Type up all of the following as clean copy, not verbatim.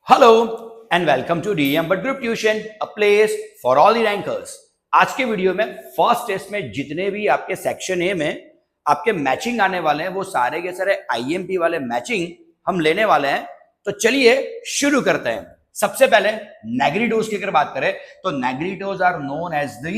Hello and welcome to DM बट group tuition, a place for all the rankers. आज के video में first test में जितने भी आपके सेक्शन ए में आपके मैचिंग आने वाले हैं वो सारे के सारे आईएमपी वाले मैचिंग हम लेने वाले हैं। तो चलिए शुरू करते हैं। सबसे पहले नेग्रिटोज की अगर बात करें तो negritos are known as the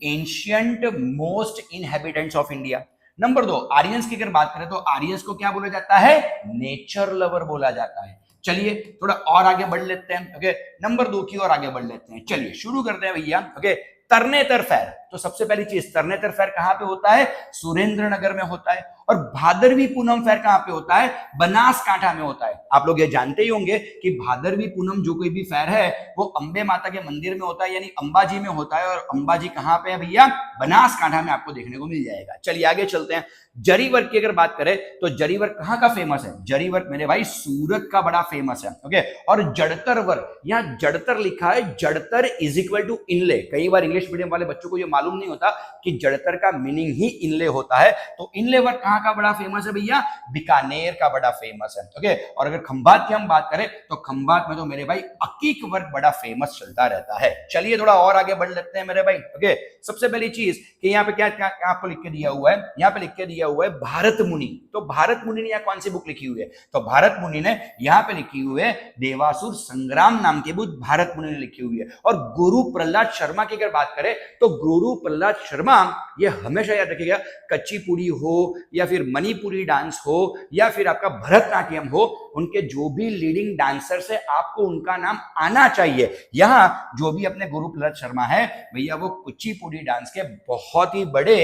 ancient most inhabitants of India. Number 2, Aryans की अगर बात करें तो आर्यंस को क्या बोला जाता है? नेचर लवर बोला जाता है। चलिए थोड़ा और आगे बढ़ लेते हैं। ओके, नंबर 2 की ओर आगे बढ़ लेते हैं। चलिए शुरू करते हैं भैया। Okay, Tarnetar fair. तो सबसे पहली चीज, तरनेतर फैर कहां पे होता है? सुरेंद्र नगर में होता है। और भादरवी पूनम फैर कहां पे होता है? बनासकांठा में होता है। आप लोग ये जानते ही होंगे कि भादरवी पूनम जो कोई भी फैर है वो अंबे माता के मंदिर में होता है, यानी अंबाजी में होता है। और अंबाजी कहां पे है भैया? बनासकांठा में आपको देखने को मिल जाएगा। चलिए आगे चलते हैं। जरी वर्क की अगर बात करें तो जरी वर्क कहां का फेमस है? जरी वर्क मेरे भाई सूरत का बड़ा फेमस है। ओके, और जड़तर वर्क, यहां जड़तर लिखा है, जड़तर इज इक्वल टू इनले। कई बार इंग्लिश मीडियम वाले बच्चों को ये मालूम नहीं होता कि जड़तर का मीनिंग ही इनले होता है। तो इनले वर्क कहां का बड़ा फेमस है भैया? बीकानेर का बड़ा फेमस है। ओके, और अगर खंभात की हम बात करें तो खंभात में तो मेरे भाई अकीक वर्क बड़ा फेमस चलता रहता है। चलिए थोड़ा और आगे बढ़ लेते हैं मेरे भाई। ओके, सबसे पहली चीज कि यहाँ पे क्या क्या आपको लिख के दिया हुआ है? यहाँ पे लिख के दिया हुआ है भारत मुनि। तो भारत मुनि ने यहाँ कौन सी बुक लिखी हुई है? तो भारत मुनि ने यहाँ पे लिखी हुई है देवासुर संग्राम नाम की बुक भारत मुनि ने लिखी हुई है। और गुरु प्रहलाद शर्मा की अगर बात करें तो गुरु प्रहलाद शर्मा, ये हमेशा याद रखिएगा, कच्ची पुड़ी हो या फिर मणिपुरी डांस हो या फिर आपका भरतनाट्यम हो, उनके जो भी लीडिंग डांसर्स है आपको उनका नाम आना चाहिए। यहाँ जो भी अपने गुरु प्रहलाद शर्मा है भैया वो कुचिपुड़ी डांस के बहुत ही बड़े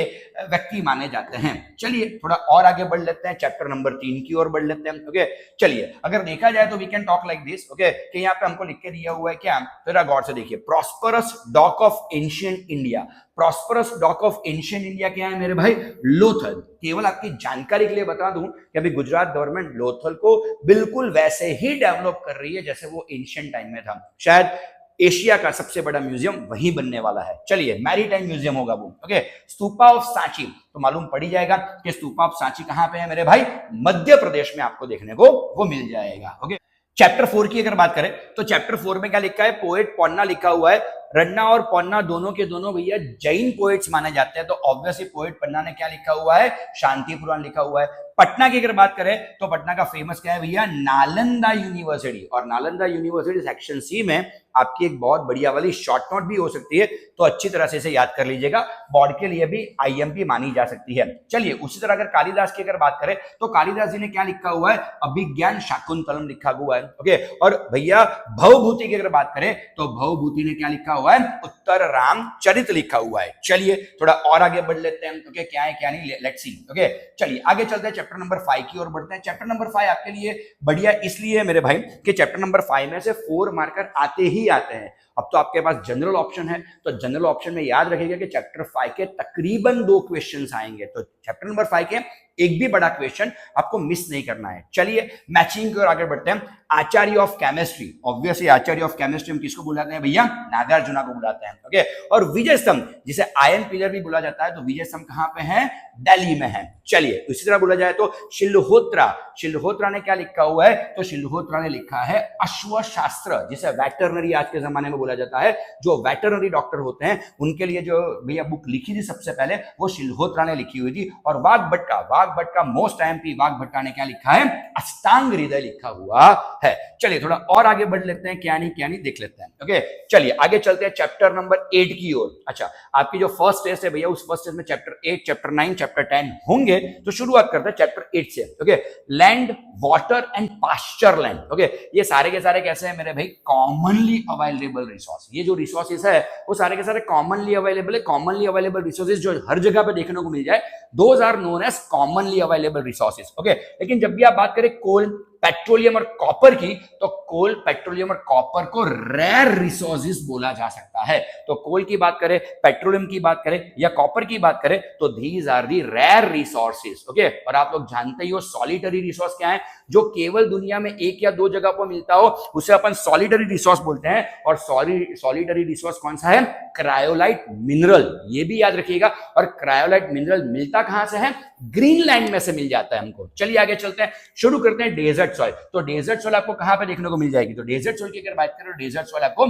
व्यक्ति माने जाते हैं। चलिए थोड़ा और आगे बढ़ लेते हैं, चैप्टर नंबर 3 की ओर बढ़ लेते हैं। ओके, चलिए अगर देखा जाए तो we can talk like this. Okay, कि यहाँ पे हमको लिख के दिया हुआ है क्या? जरा गौर से देखिए, prosperous dock of ancient India. Prosperous dock of ancient India क्या है मेरे भाई? लोथल। केवल आपकी जानकारी के लिए बता दूं कि अभी गुजरात गवर्नमेंट लोथल को बिल्कुल वैसे ही डेवलप कर रही है जैसे वो एंशिएंट टाइम में था। शायद एशिया का सबसे बड़ा म्यूजियम वही बनने वाला है। चलिए, मैरीटाइम म्यूजियम होगा वो। ओके, स्तूपा ऑफ सांची, तो मालूम पड़ ही जाएगा कि स्तूपा ऑफ सांची कहां पे है मेरे भाई? मध्य प्रदेश में आपको देखने को वो मिल जाएगा। ओके, चैप्टर 4 की अगर बात करें तो चैप्टर 4 में क्या लिखा है? पोएट पोन्ना लिखा हुआ है। रन्ना और पोन्ना दोनों के दोनों भैया जैन पोएट्स माने जाते हैं। तो ऑब्वियसली पोएट पन्ना ने क्या लिखा हुआ है? शांति पुराण लिखा हुआ है। पटना की अगर बात करें तो पटना का फेमस क्या है भैया? नालंदा यूनिवर्सिटी। और नालंदा यूनिवर्सिटी सेक्शन सी में आपकी एक बहुत बढ़िया वाली शॉर्ट नोट भी हो सकती है, तो अच्छी तरह से इसे याद कर लीजिएगा। बोर्ड के लिए भी आईएमपी मानी जा सकती है। चलिए उसी तरह अगर कालिदास की अगर बात करें तो कालिदास जी ने क्या लिखा हुआ है? अभिज्ञान शाकुंतलम लिखा हुआ है। ओके, और भैया भवभूति की अगर बात करें तो भवभूति ने क्या लिखा हुआ है? उत्तर रामचरित लिखा हुआ है। चलिए थोड़ा और आगे बढ़ लेते हैं। ओके, क्या है क्या नहीं, लेट्स सी। ओके, चलिए आगे चलते हैं, चैप्टर नंबर 5 की ओर बढ़ते हैं। चैप्टर नंबर 5 आपके लिए बढ़िया इसलिए है मेरे भाई कि चैप्टर नंबर 5 में से 4 मार्कर आते ही आते हैं। अब तो आपके पास जनरल ऑप्शन है, तो जनरल ऑप्शन में याद रखिएगा कि चैप्टर 5 के तकरीबन 2 क्वेश्चंस आएंगे। तो चैप्टर नंबर 5 के एक भी बड़ा क्वेश्चन आपको मिस नहीं करना है। चलिए मैचिंग की ओर आगे बढ़ते हैं। आचार्य ऑफ केमिस्ट्री, ऑब्वियसली आचार्य ऑफ केमिस्ट्री हम किसको बुलाते हैं भैया? नागार्जुना को बुलाते हैं। ओके, और विजय स्तंभ जिसे आयन पिलर भी बोला जाता है, तो विजय स्तंभ कहां पे है? दिल्ली में है। चलिए इसी तरह बोला जाए तो शिल्होत्रा, शिल्होत्रा ने क्या लिखा हुआ है? तो शिल्होत्रा ने लिखा है अश्वशास्त्र, जिसे वेटरनरी आज के जमाने में बोला जाता है। जो वेटरनरी डॉक्टर होते हैं उनके लिए जो भैया बुक लिखी थी सबसे पहले वो शिल्होत्रा ने लिखी हुई थी। और वाघभट्ट का मोस्ट आईएमपी वाघभट्टा ने क्या लिखा है? अष्टांग हृदय लिखा हुआ है। चलिए थोड़ा और आगे बढ़ लेते हैं, क्या नहीं देख लेते हैं। ओके, चलिए आगे चलते हैं चैप्टर नंबर 8 की ओर। अच्छा, आपकी जो फर्स्ट टेस्ट है भैया उस फर्स्ट टेस्ट में चैप्टर 8, चैप्टर 9, चैप्टर 10 होंगे। तो शुरुआत करते हैं चैप्टर 8 से। Okay, land, water and pasture land. Okay, ये सारे के सारे कैसे हैं मेरे भाई? Commonly available resource. ये जो रिसोर्सेज है वो सारे के सारे कॉमनली अवेलेबल है। कॉमनली अवेलेबल रिसोर्सेज जो हर जगह पे देखने को मिल जाए, those are known as commonly available resources. Okay, लेकिन जब भी आप बात करें कोल, पेट्रोलियम और कॉपर की, तो कोल, पेट्रोलियम और कॉपर को रेयर रिसोर्सेज बोला जा सकता है। तो कोल की बात करें, पेट्रोलियम की बात करें या कॉपर की बात करें तो these are the rare resources. Okay, और आप लोग जानते ही हो सॉलिटरी रिसोर्स क्या है? जो केवल दुनिया में 1 या 2 जगह पर मिलता हो उसे अपन सॉलिटरी रिसोर्स बोलते हैं। और सॉलिटरी रिसोर्स कौन सा है? क्रायोलाइट मिनरल, ये भी याद रखिएगा। और क्रायोलाइट मिनरल मिलता कहां से है? ग्रीनलैंड में से मिल जाता है हमको। चलिए आगे चलते हैं, शुरू करते हैं डेजर्ट डेजर्ट सॉइल, तो डेजर्ट सॉइल आपको कहां पे देखने को मिल जाएगी? तो डेजर्ट सॉइल की अगर बात करें तो डेजर्ट सॉइल आपको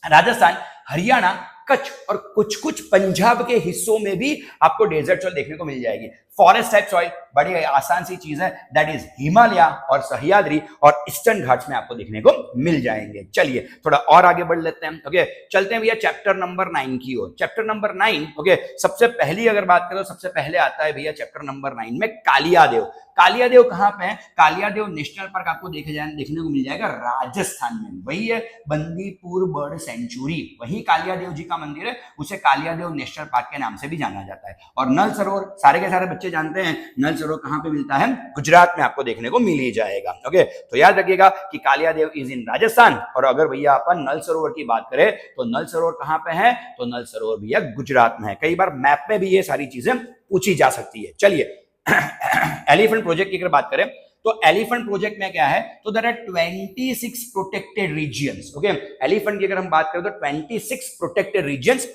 राजस्थान, हरियाणा, कच्छ और कुछ कुछ पंजाब के हिस्सों में भी आपको डेजर्ट सॉइल देखने को मिल जाएगी। फॉरेस्ट टाइप सॉइल बड़ी आसान सी चीज है, दैट इज हिमालय और सह्याद्री और ईस्टर्न घाट्स में आपको देखने को मिल जाएंगे। चलिए थोड़ा और आगे बढ़ लेते हैं। ओके, चलते हैं भैया चैप्टर नंबर 9 की ओर। चैप्टर नंबर 9, ओके, सबसे पहली अगर बात करें तो सबसे पहले आता है भैया चैप्टर नंबर 9 में कालियादेव। कालियादेव कहां पे है? कालियादेव नेशनल पार्क आपको देखने को मिल जाएगा राजस्थान में, वही है बंदीपुर बर्ड सेंचुरी, वही कालियादेव जी का मंदिर है, उसे कालियादेव नेशनल पार्क के नाम से भी जाना जाता है। और नल सरोवर सारे के सारे बच्चे जानते हैं, नल सरोवर कहां पे मिलता है? गुजरात में आपको देखने को मिल ही जाएगा। ओके, तो याद रखिएगा कि कालियादेव इज इन राजस्थान, और अगर भैया अपन नल सरोवर की बात करें तो नल सरोवर कहां पे है? तो नल सरोवर भैया गुजरात में है। कई बार मैप में भी ये सारी चीजें पूछी जा सकती है। चलिए एलिफेंट प्रोजेक्ट की अगर बात करें तो एलिफेंट प्रोजेक्ट में क्या है? तो there are 26 protected regions. Okay, elephant की अगर हम बात करें तो 26 प्रोटेक्टेड रीजन्स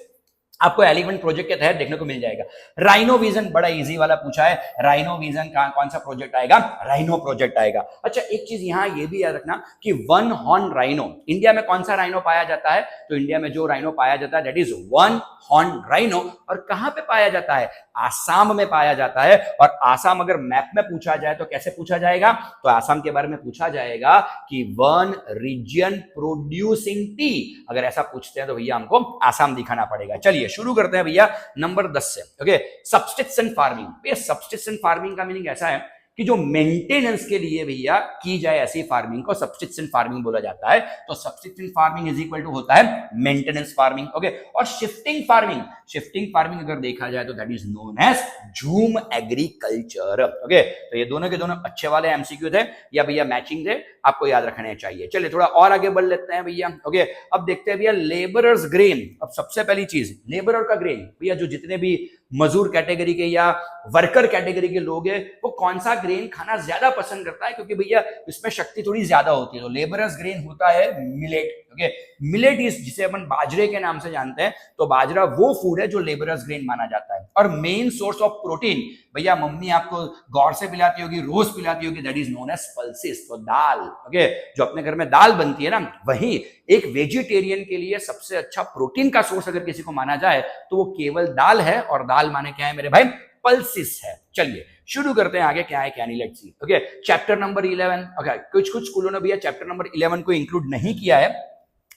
आपको एलिफेंट प्रोजेक्ट के तहत देखने को मिल जाएगा। राइनो विजन बड़ा इजी वाला पूछा है, राइनो विजन कौन सा प्रोजेक्ट आएगा? राइनो प्रोजेक्ट आएगा। अच्छा, एक चीज यहां ये भी याद रखना कि वन हॉर्न राइनो, इंडिया में कौन सा राइनो पाया जाता है? तो इंडिया में जो राइनो पाया जाता है that is one horn rhino. और कहां पे पाया जाता है? आसाम में पाया जाता है। और आसाम अगर मैप में पूछा जाए तो कैसे पूछा जाएगा? तो आसाम के बारे में पूछा जाएगा कि वन रीजन प्रोड्यूसिंग टी, अगर ऐसा पूछते हैं तो भैया हमको आसाम दिखाना पड़ेगा। चलिए शुरू करते हैं भैया नंबर 10 से। Okay, substitution farming. भैया सब्सटिट्यूशन फार्मिंग का मीनिंग ऐसा है कि जो मेंटेनेंस के लिए भैया की जाए ऐसी फार्मिंग को सब्सटिट्यूशन फार्मिंग बोला जाता है। तो substitution farming is equal to होता है मेंटेनेंस फार्मिंग। ओके, और शिफ्टिंग फार्मिंग, शिफ्टिंग फार्मिंग अगर देखा जाए तो that is known as jhum agriculture. Okay, तो ये दोनों के दोनों अच्छे वाले एमसीक्यू थे या भैया मैचिंग थे, आपको याद रखने चाहिए। चलिए थोड़ा और आगे बढ़ लेते हैं भैया। ओके, अब देखते हैं भैया लेबरर्स ग्रेन। अब सबसे पहली चीज लेबरर का ग्रेन, भैया जो जितने भी मजदूर कैटेगरी के या वर्कर कैटेगरी के लोग हैं वो कौन सा ग्रेन खाना ज्यादा पसंद करता है? क्योंकि भैया इसमें शक्ति थोड़ी ज्यादा होती है। तो लेबरर्स ग्रेन होता है मिलेट। ओके, मिलेट इज जिसे अपन बाजरे के नाम से जानते हैं, तो बाजरा वो फूड है जो लेबरर्स ग्रेन माना जाता है। और मेन सोर्स ऑफ प्रोटीन, भैया मम्मी आपको गौर से पिलाती होगी, रोज पिलाती होगी, that is known as pulses, तो दाल। ओके, जो अपने घर में दाल बनती है ना, वही एक वेजिटेरियन के लिए सबसे अच्छा प्रोटीन का सोर्स अगर किसी को माना जाए तो वो केवल दाल है। और दाल माने क्या है मेरे भाई? पल्सिस है। चलिए शुरू करते हैं आगे क्या है क्या नहीं, let's see. Okay, chapter number 11। Okay, कुछ स्कूलों ने भैया चैप्टर नंबर 11 को इंक्लूड नहीं किया है,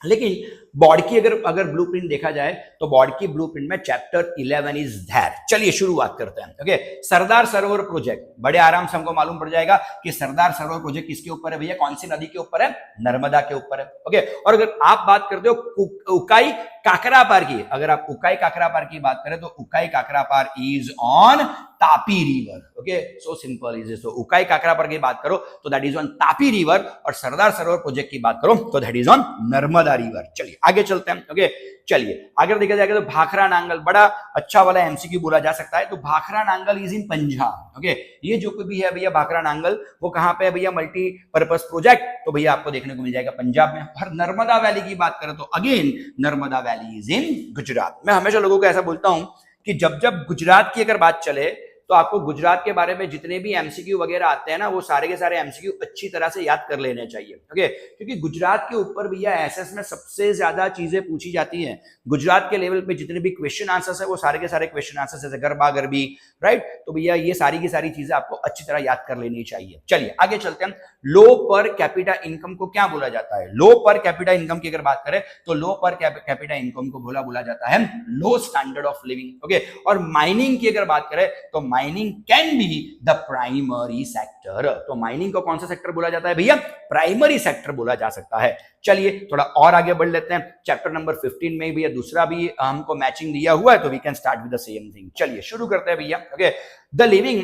लेकिन बोर्ड की अगर ब्लूप्रिंट देखा जाए तो बोर्ड की ब्लूप्रिंट में चैप्टर 11 इज देयर। चलिए शुरुआत करते हैं। ओके, सरदार सरोवर प्रोजेक्ट, बड़े आराम से हमको मालूम पड़ जाएगा कि सरदार सरोवर प्रोजेक्ट किसके ऊपर है भैया? कौन सी नदी के ऊपर है? नर्मदा के ऊपर है। ओके, और अगर आप बात करते हो उकाई काकरापार की, अगर आप उकाई काकरापार की बात करें तो Ukai Kakrapar is on Tapi river. Okay, so simple is so Ukai Kakrapar की बात करो तो that is on Tapi river, और सरदार सरोवर प्रोजेक्ट की बात करो तो that is on Narmada river. चलिए आगे चलते हैं। ओके, चलिए आगे देखा जाएगा तो भाखरा नांगल बड़ा अच्छा वाला एमसीक्यू बोला जा सकता है। तो Bhakra Nangal is in Punjab. Okay, ये जो भी है भैया भाखरा नांगल वो कहां पे है भैया? मल्टीपर्पज प्रोजेक्ट, तो भैया आपको देखने को मिल जाएगा पंजाब में। और नर्मदा वैली की बात करें तो again Narmada valley is in Gujarat. मैं हमेशा लोगों को ऐसा बोलता हूं कि जब जब गुजरात की अगर बात चले तो आपको गुजरात के बारे में जितने भी एमसीक्यू वगैरह आते हैं ना, वो सारे के सारे एमसीक्यू अच्छी तरह से याद कर लेने चाहिए। ओके, क्योंकि गुजरात के ऊपर भैया एसएस में सबसे ज्यादा चीजें पूछी जाती हैं। गुजरात के लेवल पे जितने भी क्वेश्चन आंसर्स है वो सारे के सारे क्वेश्चन आंसर्स जैसे गरबा गरबी, राइट? तो भैया ये सारी की सारी चीजें आपको अच्छी तरह याद कर लेनी चाहिए। चलिए आगे चलते हैं। लो पर कैपिटा इनकम को क्या बोला जाता है? लो पर कैपिटा इनकम की अगर बात करें तो लो पर कैपिटा इनकम को बोला जाता है लो स्टैंडर्ड ऑफ लिविंग। ओके, और माइनिंग की अगर बात करें तो mining can be the primary sector. तो माइनिंग को कौन सा सेक्टर बोला जाता है भैया? प्राइमरी सेक्टर बोला जा सकता है। चलिए थोड़ा और आगे बढ़ लेते हैं। चैप्टर नंबर 15 में भैया दूसरा भी हमको मैचिंग दिया हुआ है, तो we can start with the same thing. चलिए शुरू करते हैं भैया। Okay, the living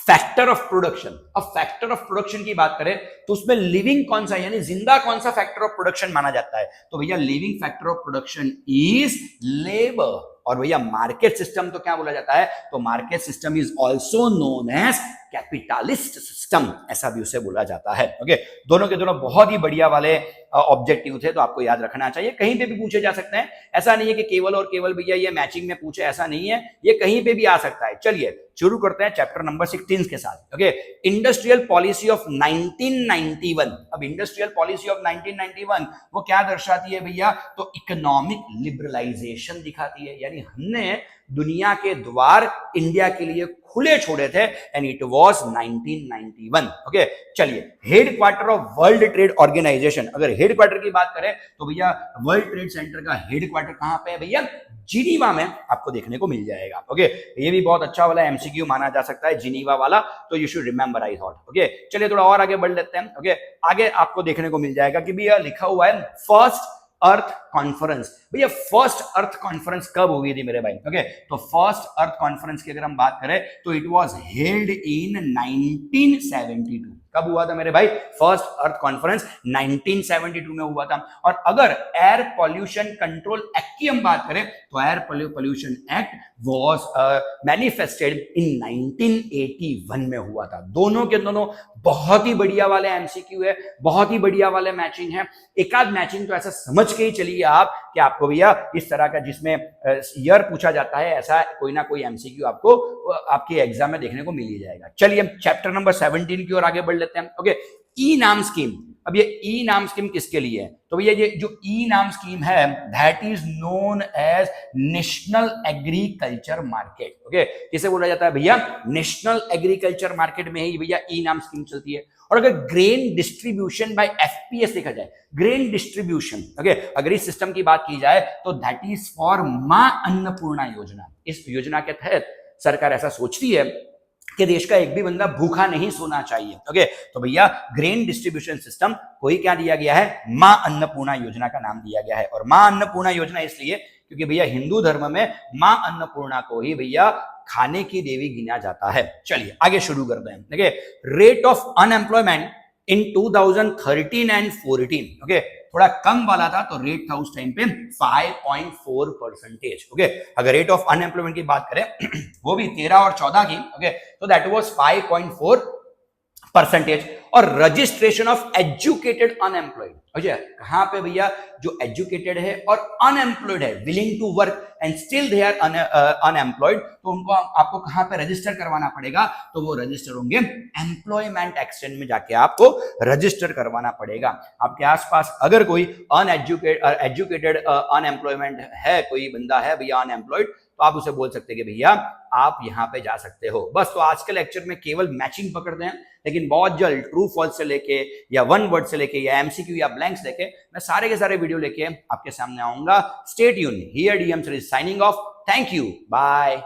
factor of production. अब फैक्टर ऑफ प्रोडक्शन की बात करें तो उसमें लिविंग कौन सा यानी जिंदा कौन सा फैक्टर ऑफ प्रोडक्शन माना जाता है? तो भैया living factor of production is labour. और भैया मार्केट सिस्टम तो क्या बोला जाता है? तो market system is also known as capitalist system, ऐसा भी उसे बोला जाता है। ओके, दोनों के दोनों बहुत ही बढ़िया वाले ऑब्जेक्टिव थे, तो आपको याद रखना चाहिए। कहीं पे भी पूछे जा सकते हैं, ऐसा नहीं है कि केवल और केवल भैया ये मैचिंग में पूछे, ऐसा नहीं है, ये कहीं पे भी आ सकता है। चलिए शुरू करते हैं चैप्टर नंबर 16 के साथ। Okay, industrial policy of 1991। अब इंडस्ट्रियल पॉलिसी ऑफ 1991 वो क्या दर्शाती है भैया? तो इकोनॉमिक लिबरलाइजेशन दिखाती है, यानी हमने दुनिया के द्वार इंडिया के लिए खुले छोड़े थे एंड इट वाज 1991। ओके, चलिए, headquarter of world trade organization. अगर हेडक्वार्टर की बात करें तो भैया वर्ल्ड ट्रेड सेंटर का हेडक्वार्टर कहां पे है भैया? जिनीवा में आपको देखने को मिल जाएगा। ओके, ये भी बहुत अच्छा वाला एमसीक्यू माना जा सकता है, जिनीवा वाला, तो you should remember I thought. Okay, चलिए थोड़ा और आगे बढ़ लेते हैं। ओके, आगे आपको देखने को मिल जाएगा कि भैया लिखा हुआ है फर्स्ट अर्थ कॉन्फ्रेंस। भैया फर्स्ट अर्थ कॉन्फ्रेंस कब हुई थी मेरे भाई? ओके, तो फर्स्ट अर्थ कॉन्फ्रेंस की अगर हम बात करें तो इट वाज हेल्ड इन 1972। कब हुआ था मेरे भाई? फर्स्ट अर्थ कॉन्फ्रेंस 1972 में हुआ था। और अगर एयर पॉल्यूशन कंट्रोल एक्ट की हम बात करें तो air pollution act was manifested in 1981 में हुआ था। दोनों के दोनों बहुत ही बढ़िया वाले एमसीक्यू है, बहुत ही बढ़िया वाले मैचिंग है। एक आध मैचिंग तो ऐसा समझ के ही चलिए आप कि आपको भैया इस तरह का जिसमें ईयर पूछा जाता है ऐसा कोई ना कोई एमसीक्यू आपको आपके एग्जाम में देखने को मिल ही जाएगा। चलिए चैप्टर नंबर 17 की ओर आगे बढ़ लेते हैं। ओके, ई नाम स्कीम। अब ये ई नाम स्कीम किसके लिए है? तो भैया ये जो ई नाम स्कीम है that is known as national agriculture market. Okay, किसे बोला जाता है भैया? नेशनल एग्रीकल्चर मार्केट में ही भैया ई नाम स्कीम चलती है। और अगर ग्रेन डिस्ट्रीब्यूशन बाय एफपीएस लिखा जाए, ग्रेन डिस्ट्रीब्यूशन, ओके, अगर इस सिस्टम की बात की जाए तो दैट इज फॉर मां अन्नपूर्णा योजना। इस योजना के तहत सरकार ऐसा सोचती है कि देश का एक भी बंदा भूखा नहीं सोना चाहिए। ओके, तो भैया ग्रेन डिस्ट्रीब्यूशन सिस्टम को ही क्या दिया गया है? मां अन्नपूर्णा योजना का नाम दिया गया है। और मां अन्नपूर्णा योजना इसलिए क्योंकि भैया हिंदू धर्म में मां अन्नपूर्णा को ही भैया खाने की देवी गिना जाता है। चलिए आगे शुरू करते हैं। देखिए, rate of unemployment in 2013 and 14। Okay, थोड़ा कम वाला था तो रेट था उस टाइम पे 5.4%। ओके, अगर रेट ऑफ अनएम्प्लॉयमेंट की बात करें वो भी 13 और 14 की, ओके, तो दैट वाज 5.4%। और रजिस्ट्रेशन ऑफ एजुकेटेड अनएम्प्लॉयड, कहां पे भैया? जो एजुकेटेड है और अनएम्प्लॉयड है, willing to work and still they are unemployed, तो उनको आपको कहां पे रजिस्टर करवाना पड़ेगा? तो वो रजिस्टर होंगे एम्प्लॉयमेंट एक्सचेंज में जाके आपको रजिस्टर करवाना पड़ेगा। आपके आसपास अगर कोई एजुकेटेड अनएम्प्लॉयमेंट है, कोई बंदा है भैया अनएम्प्लॉयड, तो आप उसे बोल सकते हैं कि भैया आप यहां पे जा सकते हो। बस, तो आज के लेक्चर में केवल मैचिंग पकड़ते हैं, लेकिन बहुत जल्द ट्रू फॉल्स से लेके या वन वर्ड से लेके या एमसीक्यू या ब्लैंक्स लेके मैं सारे के सारे वीडियो लेके आपके सामने आऊंगा। Stay tuned, here DM series signing off. Thank you, bye.